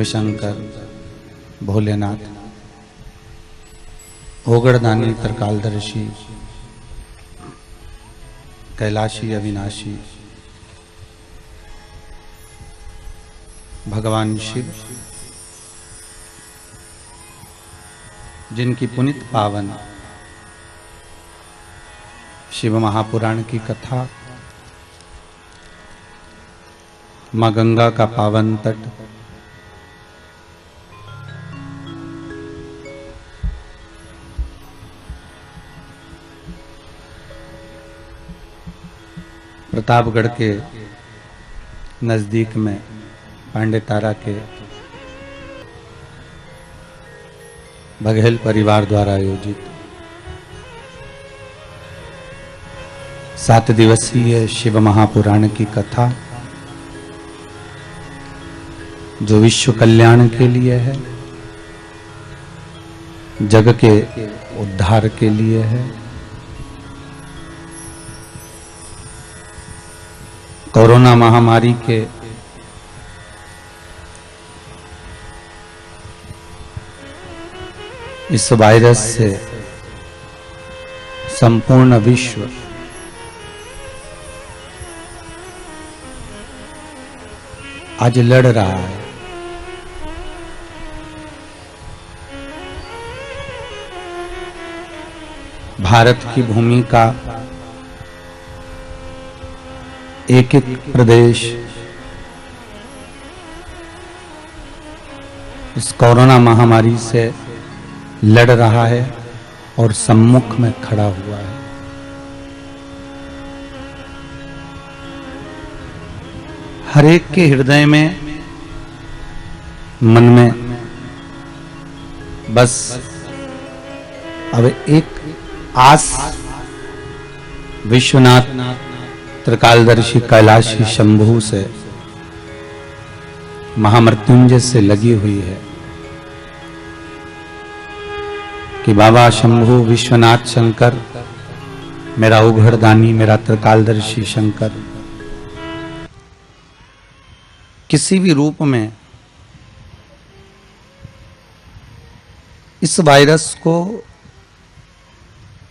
शिवशंकर, भोलेनाथ, ओगड़दानी, त्रिकालदर्शी, कैलाशी, अविनाशी, भगवान शिव, जिनकी पुनित पावन शिव महापुराण की कथा, मां गंगा का पावन तट, प्रतापगढ़ के नजदीक में पांडेतारा के बघेल परिवार द्वारा आयोजित 7 दिवसीय शिव महापुराण की कथा, जो विश्व कल्याण के लिए है, जग के उद्धार के लिए है। कोरोना महामारी के इस वायरस से संपूर्ण विश्व आज लड़ रहा है। भारत की भूमि का एक एक प्रदेश इस कोरोना महामारी से लड़ रहा है और सम्मुख में खड़ा हुआ है। हर एक के हृदय में, मन में बस अब एक आस, विश्वनाथ, त्रिकालदर्शी, कैलाशी, शंभू से, महामृत्युंजय से लगी हुई है कि बाबा शंभू, विश्वनाथ शंकर, मेरा उघड़दानी, मेरा त्रिकालदर्शी शंकर किसी भी रूप में इस वायरस को,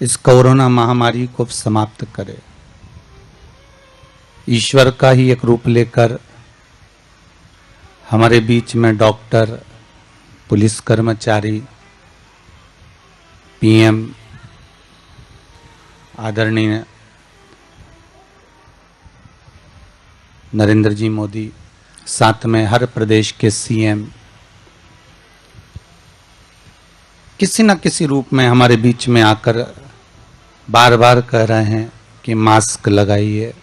इस कोरोना महामारी को समाप्त करे। ईश्वर का ही एक रूप लेकर हमारे बीच में डॉक्टर, पुलिस कर्मचारी, पीएम आदरणीय नरेंद्र जी मोदी, साथ में हर प्रदेश के सीएम किसी न किसी रूप में हमारे बीच में आकर बार बार कह रहे हैं कि मास्क लगाइए,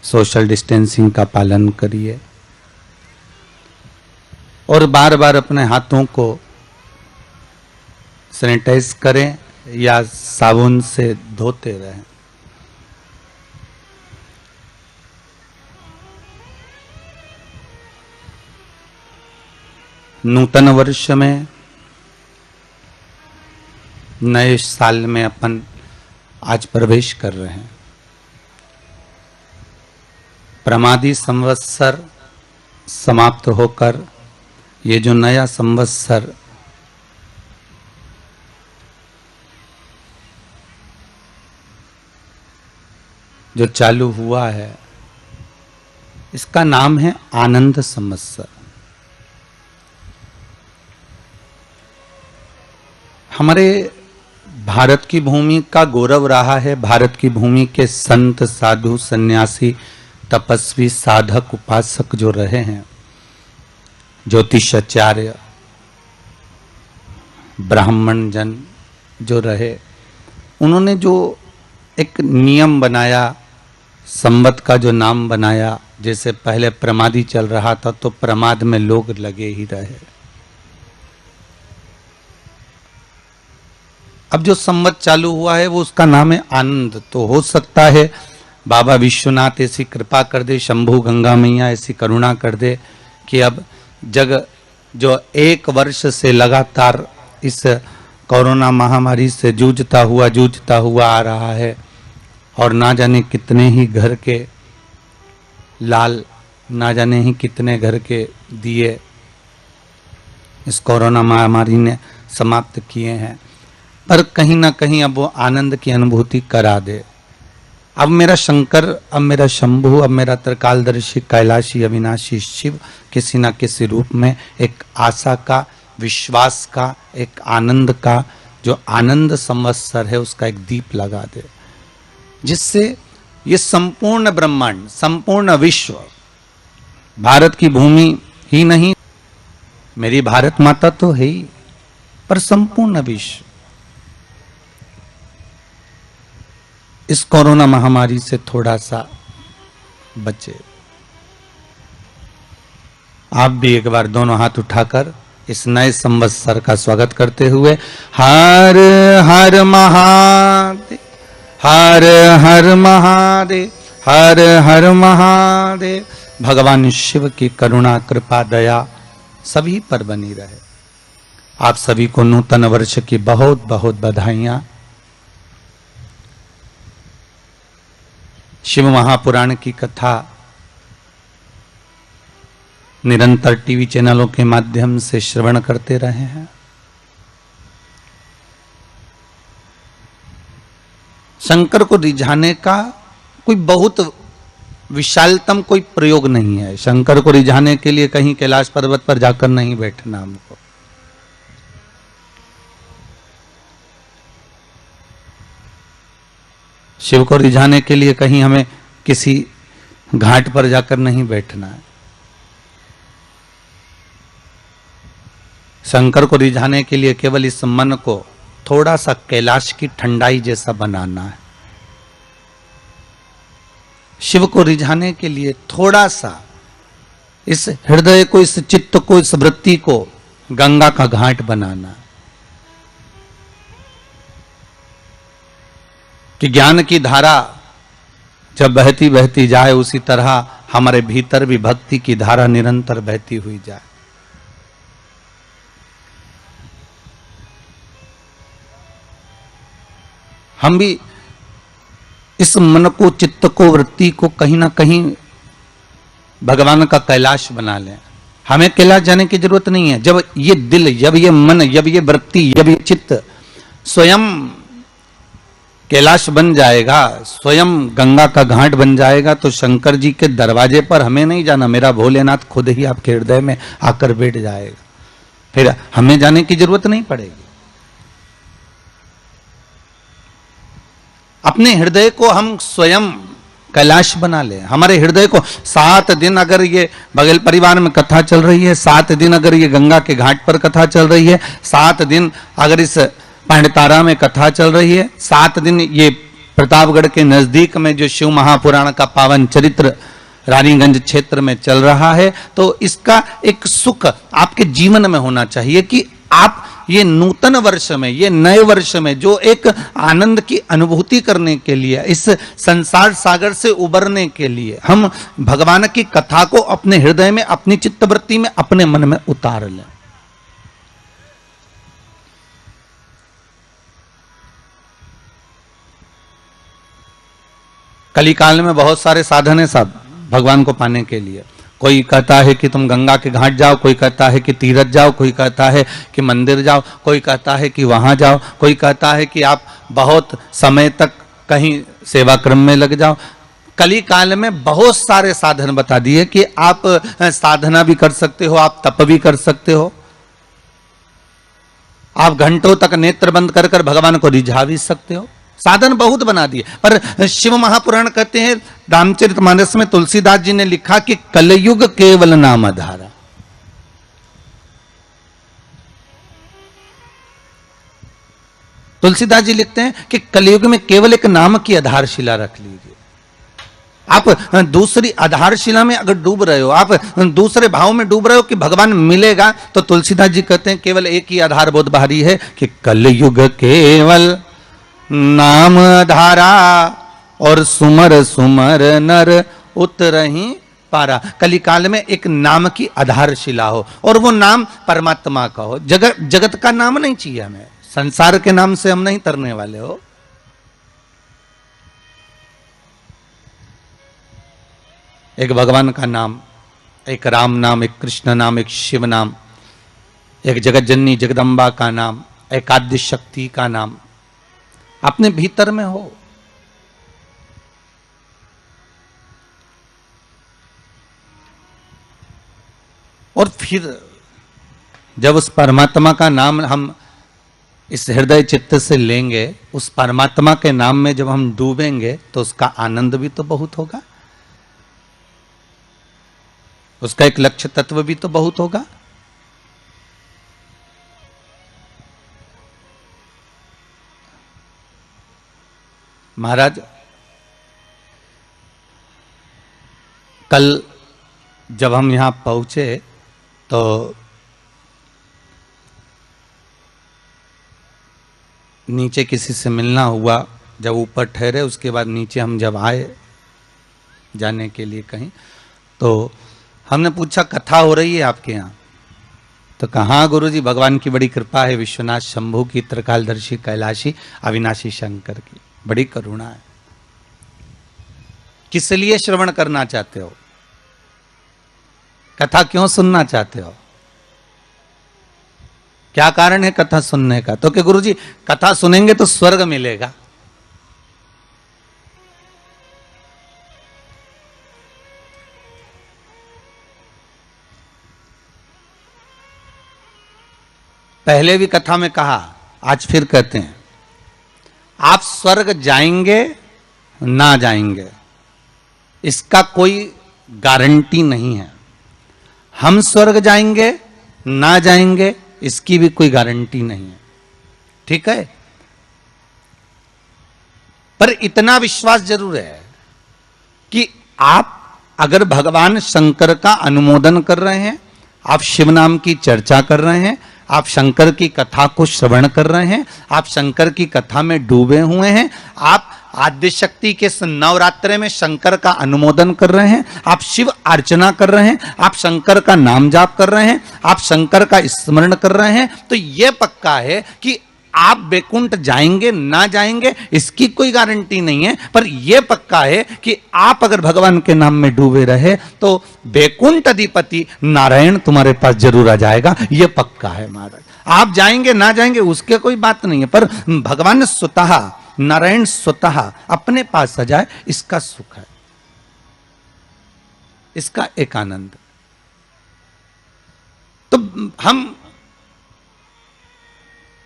सोशल डिस्टेंसिंग का पालन करिए और बार बार अपने हाथों को सैनिटाइज करें या साबुन से धोते रहें। नूतन वर्ष में, नए साल में अपन आज प्रवेश कर रहे हैं। प्रमादी संवत्सर समाप्त होकर ये जो नया संवत्सर जो चालू हुआ है, इसका नाम है आनंद संवत्सर। हमारे भारत की भूमि का गौरव रहा है। भारत की भूमि के संत, साधु, सन्यासी, तपस्वी, साधक, उपासक जो रहे हैं, ज्योतिषाचार्य, ब्राह्मण जन जो रहे, उन्होंने जो एक नियम बनाया, संवत का जो नाम बनाया, जैसे पहले प्रमादी चल रहा था तो प्रमाद में लोग लगे ही रहे। अब जो संवत चालू हुआ है वो उसका नाम है आनंद। तो हो सकता है बाबा विश्वनाथ ऐसी कृपा कर दे, शंभू गंगा मैया ऐसी करुणा कर दे कि अब जग जो 1 वर्ष से लगातार इस कोरोना महामारी से जूझता हुआ आ रहा है और ना जाने कितने ही घर के लाल, ना जाने ही कितने घर के दिए इस कोरोना महामारी ने समाप्त किए हैं, पर कहीं ना कहीं अब वो आनंद की अनुभूति करा दे। अब मेरा शंकर, अब मेरा शंभु, अब मेरा त्रिकालदर्शी कैलाशी अविनाशी शिव किसी ना किसी रूप में एक आशा का, विश्वास का, एक आनंद का, जो आनंद संवत्सर है उसका एक दीप लगा दे, जिससे ये संपूर्ण ब्रह्मांड, संपूर्ण विश्व, भारत की भूमि ही नहीं, मेरी भारत माता तो है ही, पर संपूर्ण विश्व इस कोरोना महामारी से थोड़ा सा बचे। आप भी एक बार दोनों हाथ उठाकर इस नए संवत्सर का स्वागत करते हुए हर हर महादेव, हर हर महादेव, हर हर महादेव। भगवान शिव की करुणा, कृपा, दया सभी पर बनी रहे। आप सभी को नूतन वर्ष की बहुत बहुत बधाइयां। शिव महापुराण की कथा निरंतर टीवी चैनलों के माध्यम से श्रवण करते रहे हैं। शंकर को रिझाने का कोई बहुत विशालतम कोई प्रयोग नहीं है। शंकर को रिझाने के लिए कहीं कैलाश पर्वत पर जाकर नहीं बैठना हमको। शिव को रिझाने के लिए कहीं हमें किसी घाट पर जाकर नहीं बैठना है। शंकर को रिझाने के लिए केवल इस मन को थोड़ा सा कैलाश की ठंडाई जैसा बनाना है। शिव को रिझाने के लिए थोड़ा सा इस हृदय को, इस चित्त को, इस वृत्ति को गंगा का घाट बनाना है कि ज्ञान की धारा जब बहती बहती जाए उसी तरह हमारे भीतर भी भक्ति की धारा निरंतर बहती हुई जाए। हम भी इस मन को, चित्त को, वृत्ति को कहीं ना कहीं भगवान का कैलाश बना लें। हमें कैलाश जाने की जरूरत नहीं है। जब ये दिल, जब ये मन, जब ये वृत्ति, जब ये चित्त स्वयं कैलाश बन जाएगा, स्वयं गंगा का घाट बन जाएगा, तो शंकर जी के दरवाजे पर हमें नहीं जाना, मेरा भोलेनाथ खुद ही आपके हृदय में आकर बैठ जाएगा। फिर हमें जाने की जरूरत नहीं पड़ेगी। अपने हृदय को हम स्वयं कैलाश बना ले। हमारे हृदय को 7 दिन अगर ये बगल परिवार में कथा चल रही है, 7 दिन अगर ये गंगा के घाट पर कथा चल रही है, 7 दिन अगर इस पांडतारा में कथा चल रही है, 7 दिन ये प्रतापगढ़ के नजदीक में जो शिव महापुराण का पावन चरित्र रानीगंज क्षेत्र में चल रहा है, तो इसका एक सुख आपके जीवन में होना चाहिए कि आप ये नूतन वर्ष में, ये नए वर्ष में जो एक आनंद की अनुभूति करने के लिए, इस संसार सागर से उबरने के लिए हम भगवान की कथा को अपने हृदय में, अपनी चित्तवृत्ति में, अपने मन में उतार लें। कलिकाल में बहुत सारे साधन है सब भगवान को पाने के लिए। कोई कहता है कि तुम गंगा के घाट जाओ, कोई कहता है कि तीरथ जाओ, कोई कहता है कि मंदिर जाओ, कोई कहता है कि वहां जाओ, कोई कहता है कि आप बहुत समय तक कहीं सेवा क्रम में लग जाओ। कली काल में बहुत सारे साधन बता दिए कि आप साधना भी कर सकते हो, आप तप भी कर सकते हो, आप घंटों तक नेत्र बंद कर कर भगवान को रिझा भी सकते हो। साधन बहुत बना दिए। पर शिव महापुराण कहते हैं, रामचरितमानस में तुलसीदास जी ने लिखा कि कलयुग केवल नाम आधारा। तुलसीदास जी लिखते हैं कि कलयुग में केवल एक नाम की आधारशिला रख लीजिए। आप दूसरी आधारशिला में अगर डूब रहे हो, आप दूसरे भाव में डूब रहे हो कि भगवान मिलेगा, तो तुलसीदास जी कहते हैं केवल एक ही आधार बहुत भारी है कि कलयुग केवल नाम धारा और सुमर सुमर नर उतरहि पारा। कलिकाल में एक नाम की आधारशिला हो और वो नाम परमात्मा का हो। जगत का नाम नहीं चाहिए हमें, संसार के नाम से हम नहीं तरने वाले हो। एक भगवान का नाम, एक राम नाम, एक कृष्ण नाम, एक शिव नाम, एक जगत जननी जगदम्बा का नाम, एक आद्य शक्ति का नाम अपने भीतर में हो। और फिर जब उस परमात्मा का नाम हम इस हृदय चित्त से लेंगे, उस परमात्मा के नाम में जब हम डूबेंगे तो उसका आनंद भी तो बहुत होगा, उसका एक लक्ष्य तत्व भी तो बहुत होगा। महाराज कल जब हम यहां पहुंचे तो नीचे किसी से मिलना हुआ, जब ऊपर ठहरे उसके बाद नीचे हम जब आए जाने के लिए कहीं, तो हमने पूछा कथा हो रही है आपके यहाँ? तो कहा गुरुजी भगवान की बड़ी कृपा है, विश्वनाथ शंभू की, त्रिकालदर्शी कैलाशी अविनाशी शंकर की बड़ी करुणा है। किस लिए श्रवण करना चाहते हो? कथा क्यों सुनना चाहते हो? क्या कारण है कथा सुनने का? तो कि गुरुजी कथा सुनेंगे तो स्वर्ग मिलेगा। पहले भी कथा में कहा, आज फिर कहते हैं, आप स्वर्ग जाएंगे ना जाएंगे इसका कोई गारंटी नहीं है। हम स्वर्ग जाएंगे ना जाएंगे इसकी भी कोई गारंटी नहीं है, ठीक है? पर इतना विश्वास जरूर है कि आप अगर भगवान शंकर का अनुमोदन कर रहे हैं, आप शिव नाम की चर्चा कर रहे हैं, आप शंकर की कथा को श्रवण कर रहे हैं, आप शंकर की कथा में डूबे हुए हैं, आप आद्य शक्ति के नवरात्रे में शंकर का अनुमोदन कर रहे हैं, आप शिव अर्चना कर रहे हैं, आप शंकर का नाम जाप कर रहे हैं, आप शंकर का स्मरण कर रहे हैं, तो यह पक्का है कि आप बैकुंठ जाएंगे ना जाएंगे इसकी कोई गारंटी नहीं है। पर यह पक्का है कि आप अगर भगवान के नाम में डूबे रहे तो बैकुंठ अधिपति नारायण तुम्हारे पास जरूर आ जाएगा, यह पक्का है महाराज। आप जाएंगे ना जाएंगे उसके कोई बात नहीं है, पर भगवान स्वतः, नारायण स्वतः अपने पास आ जाए, इसका सुख है, इसका एक आनंद। तो हम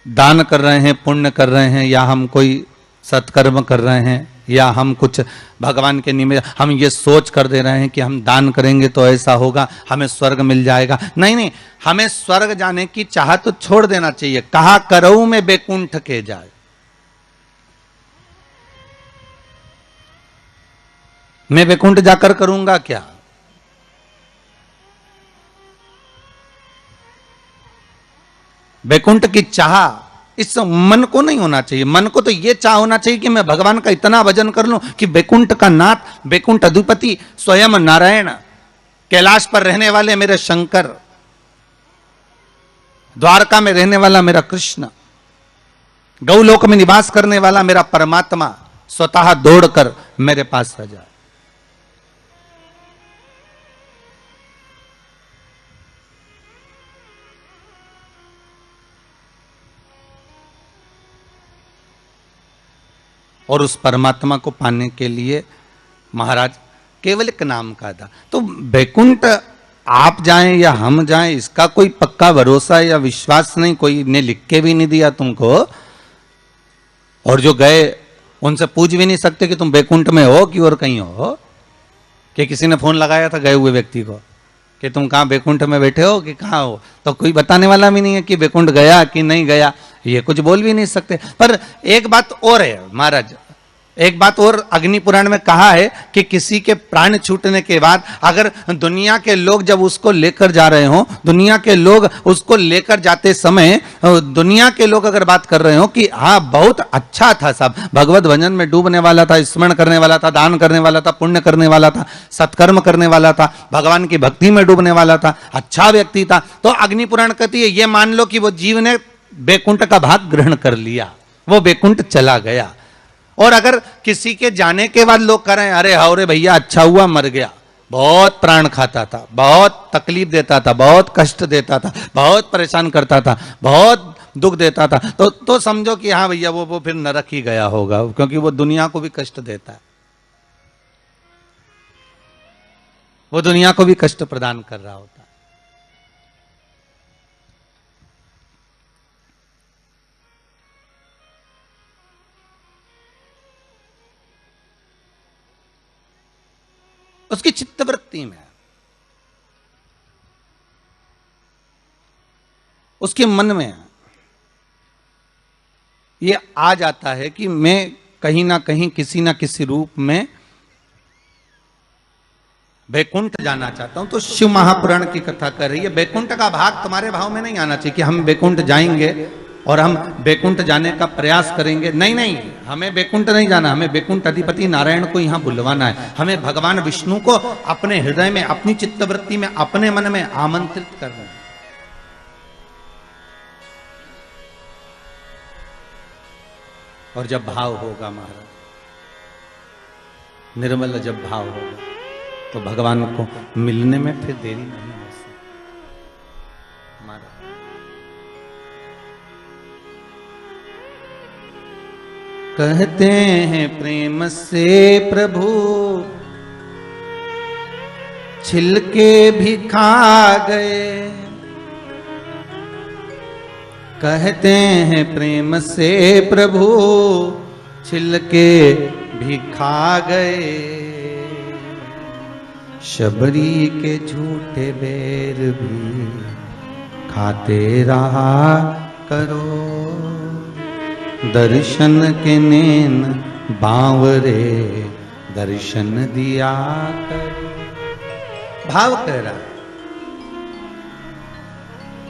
दान कर रहे हैं, पुण्य कर रहे हैं, या हम कोई सत्कर्म कर रहे हैं, या हम कुछ भगवान के निमित्त हम ये सोच कर दे रहे हैं कि हम दान करेंगे तो ऐसा होगा, हमें स्वर्ग मिल जाएगा। नहीं नहीं, हमें स्वर्ग जाने की चाह तो छोड़ देना चाहिए। कहा करऊ में बैकुंठ के जाए, मैं बैकुंठ जाकर करूंगा क्या? बैकुंठ की चाह इस मन को नहीं होना चाहिए। मन को तो यह चाह होना चाहिए कि मैं भगवान का इतना भजन कर लूं कि बैकुंठ का नाथ, बैकुंठ अधिपति स्वयं नारायण, कैलाश पर रहने वाले मेरे शंकर, द्वारका में रहने वाला मेरा कृष्ण, गौलोक में निवास करने वाला मेरा परमात्मा स्वतः दौड़कर मेरे पास आ जाए। और उस परमात्मा को पाने के लिए महाराज केवल एक नाम का था। तो बैकुंठ आप जाएं या हम जाएं इसका कोई पक्का भरोसा या विश्वास नहीं, कोई ने लिख के भी नहीं दिया तुमको। और जो गए उनसे पूछ भी नहीं सकते कि तुम बैकुंठ में हो कि और कहीं हो, कि किसी ने फोन लगाया था गए हुए व्यक्ति को कि तुम कहाँ बैकुंठ में बैठे हो कि कहाँ हो, तो कोई बताने वाला भी नहीं है कि बैकुंठ गया कि नहीं गया, ये कुछ बोल भी नहीं सकते। पर एक बात और है महाराज, एक बात और अग्नि पुराण में कहा है कि किसी के प्राण छूटने के बाद अगर दुनिया के लोग जब उसको लेकर जा रहे हो, दुनिया के लोग उसको लेकर जाते समय दुनिया के लोग अगर बात कर रहे हो कि हाँ बहुत अच्छा था साहब, भगवत भजन में डूबने वाला था, स्मरण करने वाला था, दान करने वाला था, पुण्य करने वाला था, सत्कर्म करने वाला था, भगवान की भक्ति में डूबने वाला था, अच्छा व्यक्ति था, तो अग्नि पुराण कहती है ये मान लो कि वो जीव ने बैकुंठ का भाग ग्रहण कर लिया, वो बैकुंठ चला गया। और अगर किसी के जाने के बाद लोग कह रहे हैं अरे हाउ रे भैया अच्छा हुआ मर गया, बहुत प्राण खाता था, बहुत तकलीफ देता था, बहुत कष्ट देता था, बहुत परेशान करता था, बहुत दुख देता था, तो समझो कि हाँ भैया वो फिर नरक ही गया होगा, क्योंकि वो दुनिया को भी कष्ट देता है, वो दुनिया को भी कष्ट प्रदान कर रहा होता है। उसकी चित्तवृत्ति में, उसके मन में ये आ जाता है कि मैं कहीं ना कहीं किसी ना किसी रूप में बैकुंठ जाना चाहता हूं। तो शिव महापुराण की कथा कर रही है, बैकुंठ का भाग तुम्हारे भाव में नहीं आना चाहिए कि हम बैकुंठ जाएंगे और हम बैकुंठ जाने का प्रयास करेंगे। नहीं नहीं, हमें बैकुंठ नहीं जाना, हमें बैकुंठ अधिपति नारायण को यहां बुलवाना है। हमें भगवान विष्णु को अपने हृदय में, अपनी चित्तवृत्ति में, अपने मन में आमंत्रित करना है। और जब भाव होगा महाराज, निर्मल जब भाव होगा, तो भगवान को मिलने में फिर देरी नहीं हो सकती। कहते हैं प्रेम से प्रभु छिलके भी खा गए, कहते हैं प्रेम से प्रभु छिलके भी खा गए, शबरी के झूठे बेर भी खाते रहा करो, दर्शन के नैन बावरे दर्शन दिया करो। भाव कह रहा,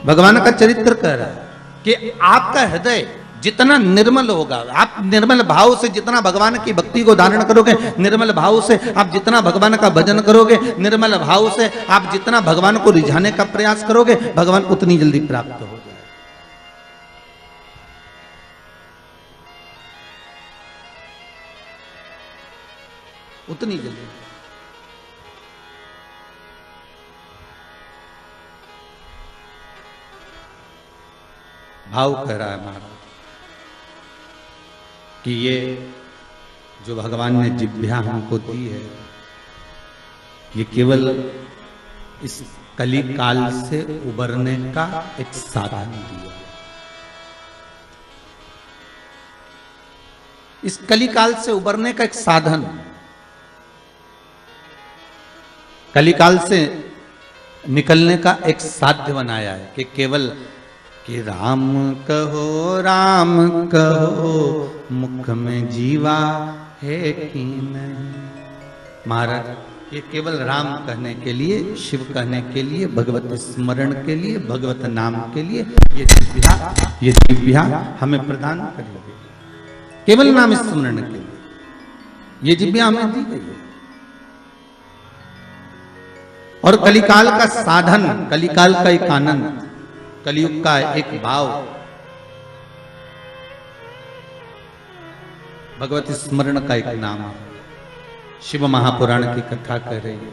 भगवान का चरित्र कह रहा कि आपका हृदय जितना निर्मल होगा, आप निर्मल भाव से जितना भगवान की भक्ति को धारण करोगे, निर्मल भाव से आप जितना भगवान का भजन करोगे, निर्मल भाव से आप जितना भगवान को रिझाने का प्रयास करोगे, भगवान उतनी जल्दी प्राप्त हो जाए। उतनी जल्दी। भाव कह रहा है महाराज कि ये जो भगवान ने जिह्वा हमको दी है, ये केवल इस कली काल से उबरने का एक साधन दिया। इस कली काल से उबरने का एक साधन, कली काल से निकलने का एक साध्य बनाया है कि केवल कि राम कहो मुख में जीवा है कि नहीं। महाराज ये केवल राम कहने के लिए, शिव कहने के लिए, भगवत स्मरण के लिए, भगवत नाम के लिए ये जिह्वा हमें प्रदान करेगी, केवल नाम स्मरण के लिए ये जिह्वा हमें दी गई है। और कलिकाल का साधन, कलिकाल का एक आनंद, कलियुग का एक भाव भगवत स्मरण का एक नाम है। शिव महापुराण की कथा कह रही है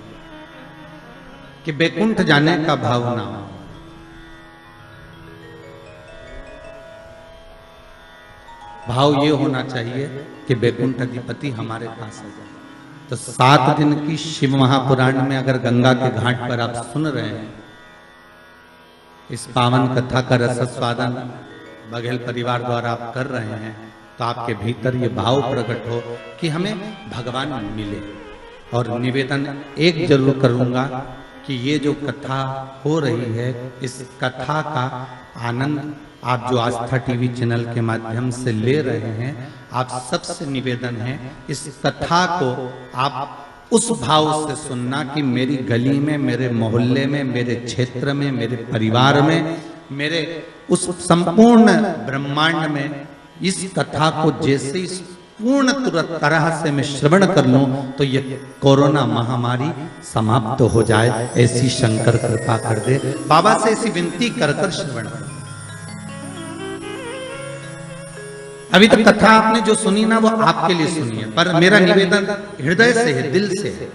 कि बैकुंठ जाने का भाव ना हो, भाव ये होना चाहिए कि बैकुंठ अधिपति हमारे पास आ जाए। तो 7 दिन की शिव महापुराण में अगर गंगा के घाट पर आप सुन रहे हैं इस पावन कथा का रसस्वादन बघेल परिवार द्वारा आप कर रहे हैं, तो आपके भीतर ये भाव प्रकट हो कि हमें भगवान मिले। और निवेदन एक जरूर करूंगा कि ये जो कथा हो रही है, इस कथा का आनंद आप जो आस्था टीवी चैनल के माध्यम से ले रहे हैं, आप सबसे निवेदन है इस कथा को आप उस भाव से सुनना कि मेरी गली में, मेरे मोहल्ले में, मेरे क्षेत्र में, मेरे परिवार में, मेरे उस संपूर्ण ब्रह्मांड में इस कथा को जैसे इस पूर्ण तरह से मैं श्रवण कर लूं तो ये कोरोना महामारी समाप्त हो जाए, ऐसी शंकर कृपा कर दे। बाबा से ऐसी विनती कर कर श्रवण कर। अभी तक कथा आपने जो सुनी ना वो आपके लिए सुनी है, पर मेरा निवेदन हृदय से है, दिल से है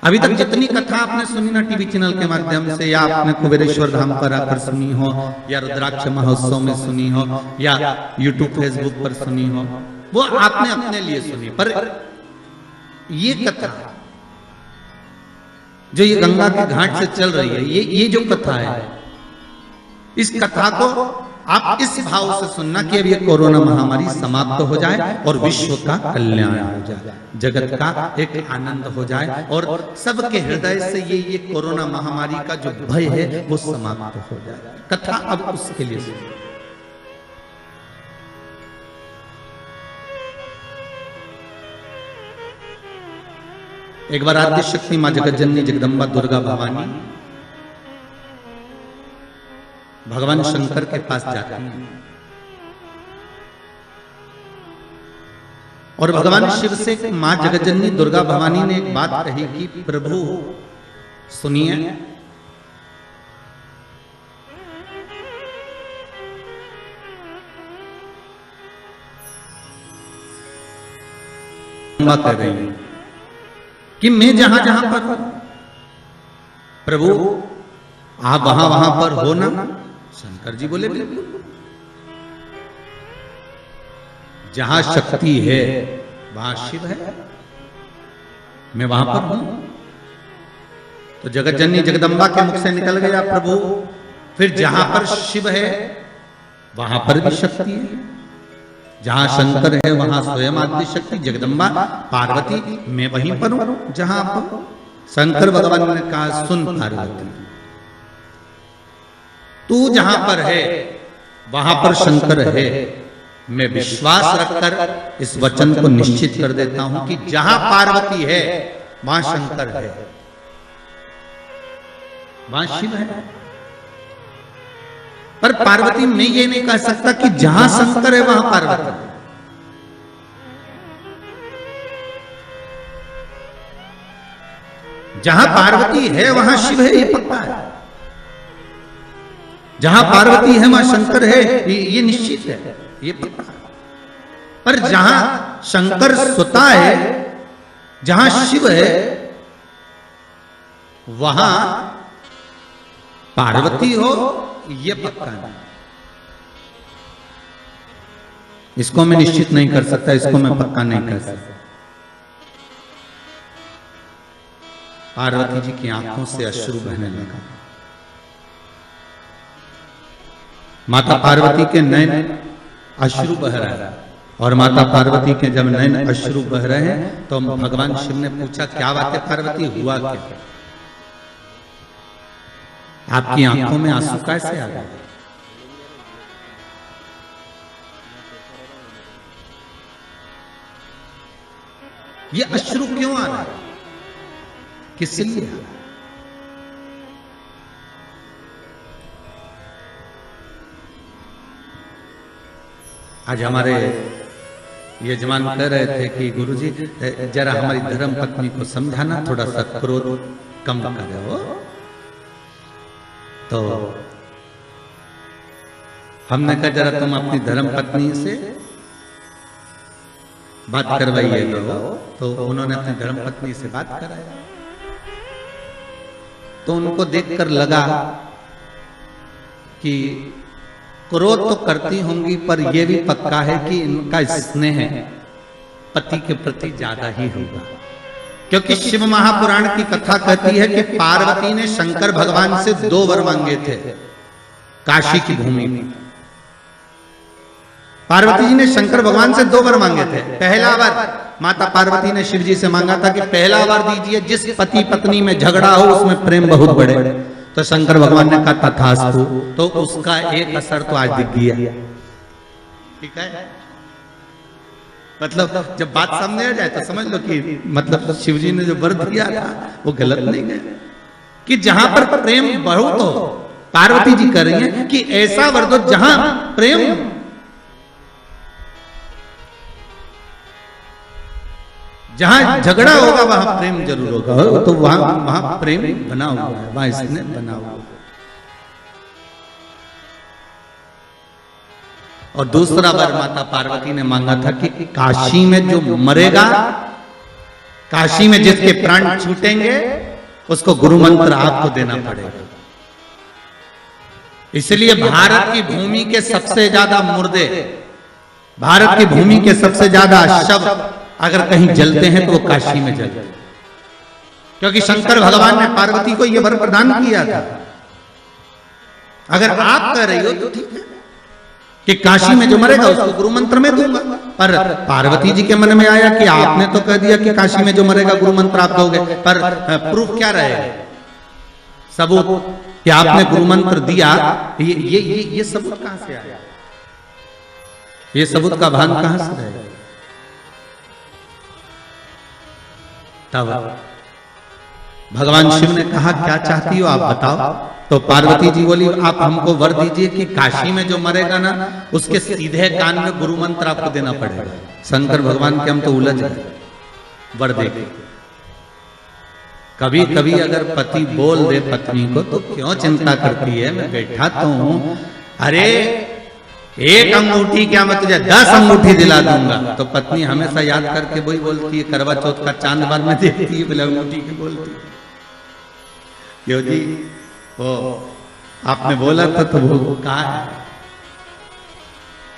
अभी तक जितनी कथा आपने सुनी ना टीवी चैनल के माध्यम से, या आपने कुबेरेश्वर धाम पर आकर सुनी हो, या रुद्राक्ष महोत्सव में सुनी हो, या यूट्यूब फेसबुक पर सुनी हो, वो आपने अपने लिए सुनी। पर ये कथा जो ये गंगा के घाट से चल रही है, ये जो कथा है, इस कथा को आप इस भाव से सुनना कि अब ये कोरोना महामारी समाप्त हो जाए और विश्व का कल्याण हो जाए, जगत का एक आनंद हो जाए और सबके हृदय से ये कोरोना महामारी का जो भय है वो समाप्त हो जाए। कथा अब उसके लिए सुनिए। एक बार आद्य शक्ति मां जगत जननी जगदम्बा दुर्गा भवानी भगवान शंकर के पास जाती हैं और भगवान शिव से मां जगत जननी दुर्गा भवानी ने एक बात कही कि प्रभु सुनिए, कर रही है कि मैं जहां जहां पर प्रभु आप वहां वहां पर हो ना। शंकर जी बोले बिल्कुल, जहां शक्ति है वहां शिव है, मैं वहां पर हूं। तो जगत जननी जगदम्बा के मुख से निकल गया प्रभु, फिर जहां पर शिव है वहां पर भी शक्ति है, जहां शंकर है वहां स्वयं आद्य शक्ति जगदम्बा पार्वती, मैं वहीं पर हूं जहां पर। शंकर भगवान ने कहा सुन पार्वती, तू जहां पर है वहां पर शंकर है। मैं विश्वास रखकर इस वचन को निश्चित कर देता हूं कि जहां पार्वती है वहां शंकर है, वहां शिव है। पर पार्वती मैं ये नहीं कह सकता कि जहां शंकर है वहां पार्वती है। जहां पार्वती है वहां शिव है, ये पक्का है। जहां पार्वती है वहां शंकर है, ये निश्चित है, ये पक्का है। पर जहां शंकर स्वतः है, जहां शिव है, वहां पार्वती हो, ये पक्का है। इसको मैं निश्चित नहीं कर सकता, इसको मैं पक्का नहीं कर सकता। पार्वती जी की आंखों से अश्रु बहने लगा। माता पार्वती के नयन अश्रु बह रहे हैं, और माता पार्वती के जब नयन अश्रु बह रहे हैं तो भगवान शिव ने पूछा क्या बात है पार्वती, हुआ क्या? आपकी आंखों में आंसू कैसे आ गए? ये अश्रु क्यों आ रहा है, किस लिए? आज हमारे यजमान कह रहे थे कि गुरुजी जरा हमारी धर्म पत्नी को समझाना, थोड़ा सा क्रोध कम करे हो। तो हमने कहा जरा तुम अपनी धर्म पत्नी से बात करवाइएगा। तो उन्होंने अपनी धर्म पत्नी से बात कराया, तो उनको देखकर लगा कि क्रोध तो करती होंगी, पर यह भी पक्का है कि इनका स्नेह पति के प्रति ज्यादा ही होगा। क्योंकि शिव महापुराण की कथा कहती है कि पार्वती ने शंकर भगवान से 2 वर मांगे थे काशी की भूमि में। पार्वती जी ने शंकर भगवान से 2 वर मांगे थे। पहला वर माता पार्वती ने शिव जी से मांगा था कि पहला वर दीजिए जिस पति पत्नी में झगड़ा हो उसमें प्रेम बहुत बढ़े। तो शंकर भगवान ने कहा तथास्तु। तो उसका एक असर तो आज दिख गया। ठीक है, मतलब जब बात सामने आ जाए तो समझ लो कि मतलब शिव जी ने जो वर दिया था वो गलत नहीं है, कि जहां पर प्रेम बहुत हो। पार्वती जी कह रही है कि ऐसा वर दो जहां प्रेम, जहां झगड़ा होगा वहां प्रेम जरूर होगा। तो वहां प्रेम बना हुआ है, वहां इसने बना हुआ है। और दूसरा बार माता पार्वती ने मांगा था कि काशी में जो मरेगा काशी में जिसके प्राण छूटेंगे उसको गुरु मंत्र आपको देना पड़ेगा। इसलिए भारत की भूमि के सबसे ज्यादा मुर्दे, भारत की भूमि के सबसे ज्यादा शव अगर कहीं जलते हैं तो वो काशी में जलते हैं, क्योंकि शंकर भगवान ने पार्वती को यह वर प्रदान किया था। अगर आप कह रही हो तो ठीक है कि काशी में जो मरेगा उसको गुरु मंत्र में दूंगा, पर पार्वती जी के मन में आया कि आपने तो कह दिया कि काशी में जो मरेगा गुरु मंत्र आप दोगे, पर प्रूफ क्या रहेगा, सबूत कि आपने गुरु मंत्र दिया, ये सबूत कहां से आया, ये सबूत का भान कहां से रहेगा। तब भगवान शिव ने कहा क्या चाहती हो आप बताओ। तो पार्वती जी बोली आप हमको वर दीजिए कि काशी में जो मरेगा ना उसके सीधे कान में गुरु मंत्र आपको देना पड़ेगा। शंकर भगवान के हम तो उलझ गए, वर दे। कभी कभी अगर पति बोल दे पत्नी को तो क्यों चिंता करती है, मैं बैठा तो हूं, अरे एक अंगूठी क्या मैं तुझे 10 अंगूठी दिला दूंगा। तो पत्नी हमेशा याद करके वही बोलती है, करवा चौथ का चांद बाद में देखती है, बोले अंगूठी की बोलती है, क्यों जी वो आपने बोला था तो वो कहा है।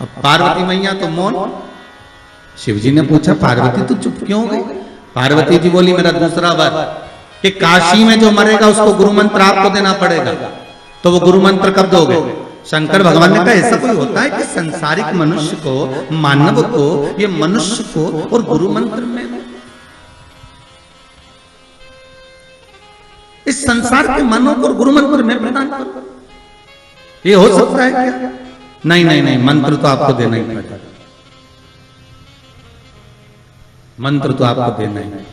अब पार्वती मैया तो मौन। शिव जी ने पूछा पार्वती तू चुप क्यों गई। पार्वती जी बोली मेरा दूसरा वर कि काशी में जो मरेगा उसको गुरु मंत्र आपको देना पड़ेगा। तो वो गुरु मंत्र कब दोगे। शंकर भगवान ने कहा ऐसा कोई होता है कि संसारिक मनुष्य को, मानव को, ये मनुष्य को और गुरु मंत्र में, इस संसार के मानव को गुरु मंत्र में प्रदान करो, ये हो सकता है क्या। नहीं नहीं नहीं, मंत्र तो आपको देना ही पड़ेगा, मंत्र तो आपको देना ही,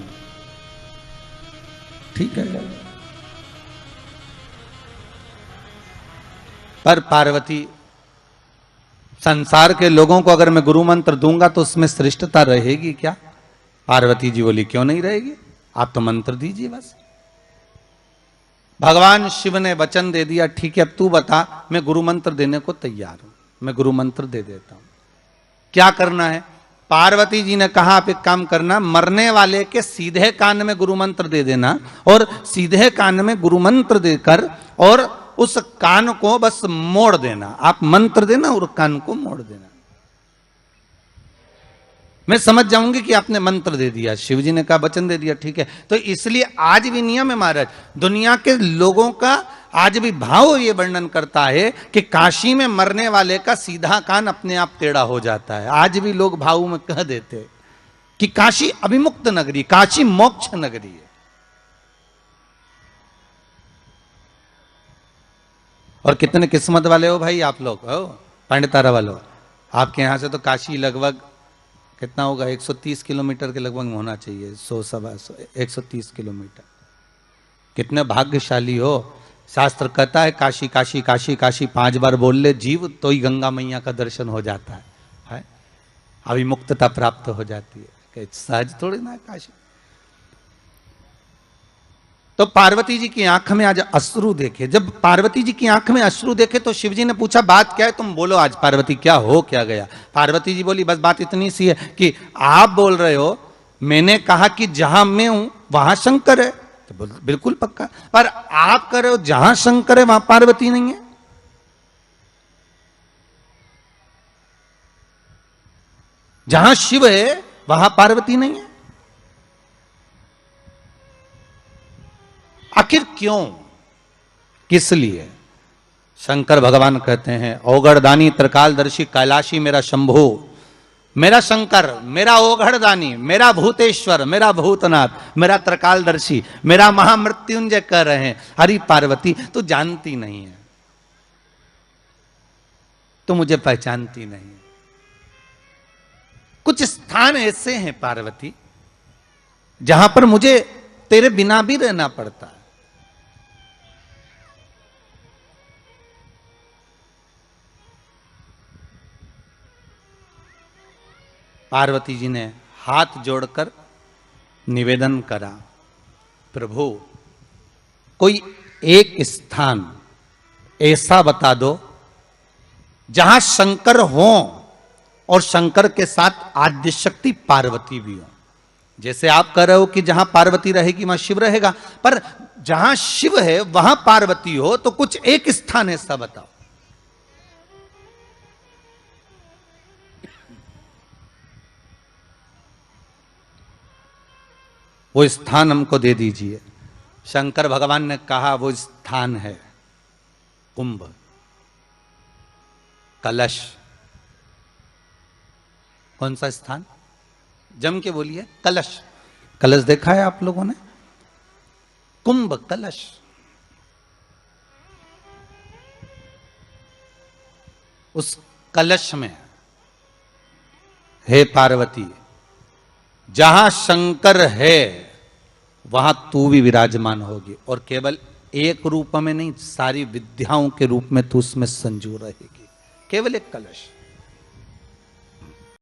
ठीक है। पर पार्वती संसार के लोगों को अगर मैं गुरु मंत्र दूंगा तो उसमें श्रेष्ठता रहेगी क्या। पार्वती जी बोली क्यों नहीं रहेगी, आप तो मंत्र दीजिए बस। भगवान शिव ने वचन दे दिया ठीक है अब तू बता, मैं गुरु मंत्र देने को तैयार हूं, मैं गुरु मंत्र दे देता हूं। क्या करना है। पार्वती जी ने कहा आप एक काम करना, मरने वाले के सीधे कान में गुरु मंत्र दे देना और सीधे कान में गुरु मंत्र देकर और उस कान को बस मोड़ देना। आप मंत्र देना और कान को मोड़ देना, मैं समझ जाऊंगी कि आपने मंत्र दे दिया। शिव जी ने कहा वचन दे दिया ठीक है। तो इसलिए आज भी नियम है महाराज, दुनिया के लोगों का आज भी भाव ये वर्णन करता है कि काशी में मरने वाले का सीधा कान अपने आप टेढ़ा हो जाता है। आज भी लोग भाव में कह देते कि काशी अभिमुक्त नगरी, काशी मोक्ष नगरी है। और कितने किस्मत वाले हो भाई आप लोग, हो पंडितारा वालों। आपके यहां से तो काशी लगभग कितना होगा, 130 किलोमीटर के लगभग होना चाहिए, 130 किलोमीटर। कितने भाग्यशाली हो। शास्त्र कहता है काशी काशी काशी काशी 5 बार बोल ले जीव तो ही गंगा मैया का दर्शन हो जाता है? अभिमुक्तता प्राप्त हो जाती है, सहज थोड़ी ना काशी। तो पार्वती जी की आंख में आज अश्रु देखे। जब पार्वती जी की आंख में अश्रु देखे तो शिव जी ने पूछा बात क्या है, तुम बोलो आज पार्वती क्या हो क्या गया। पार्वती जी बोली बस बात इतनी सी है कि आप बोल रहे हो, मैंने कहा कि जहां मैं हूं वहां शंकर है, तो बिल्कुल पक्का, पर आप कह रहे हो जहां शंकर है वहां पार्वती नहीं है। जहां शिव है वहां पार्वती नहीं है। आखिर क्यों, किस लिए। शंकर भगवान कहते हैं ओगढ़दानी त्रिकालदर्शी कैलाशी मेरा शंभु, मेरा शंकर, मेरा ओगढ़दानी, मेरा भूतेश्वर, मेरा भूतनाथ, मेरा त्रिकालदर्शी, मेरा महामृत्युंजय कह रहे हैं। हरि पार्वती तू जानती नहीं है, तू मुझे पहचानती नहीं। कुछ स्थान ऐसे हैं पार्वती जहां पर मुझे तेरे बिना भी रहना पड़ता है। पार्वती जी ने हाथ जोड़कर निवेदन करा, प्रभु कोई एक स्थान ऐसा बता दो जहां शंकर हो और शंकर के साथ आद्य शक्ति पार्वती भी हो। जैसे आप कह रहे हो कि जहां पार्वती रहेगी वहां शिव रहेगा, पर जहां शिव है वहां पार्वती हो तो कुछ एक स्थान ऐसा बताओ। वो स्थान हमको दे दीजिए। शंकर भगवान ने कहा वो स्थान है कुंभ, कलश। कौन सा स्थान? जम के बोलिए। कलश। कलश देखा है आप लोगों ने? कुंभ कलश। उस कलश में हे पार्वती, जहां शंकर है वहां तू भी विराजमान होगी, और केवल एक रूप में नहीं, सारी विद्याओं के रूप में तू उसमें संजू रहेगी। केवल एक कलश।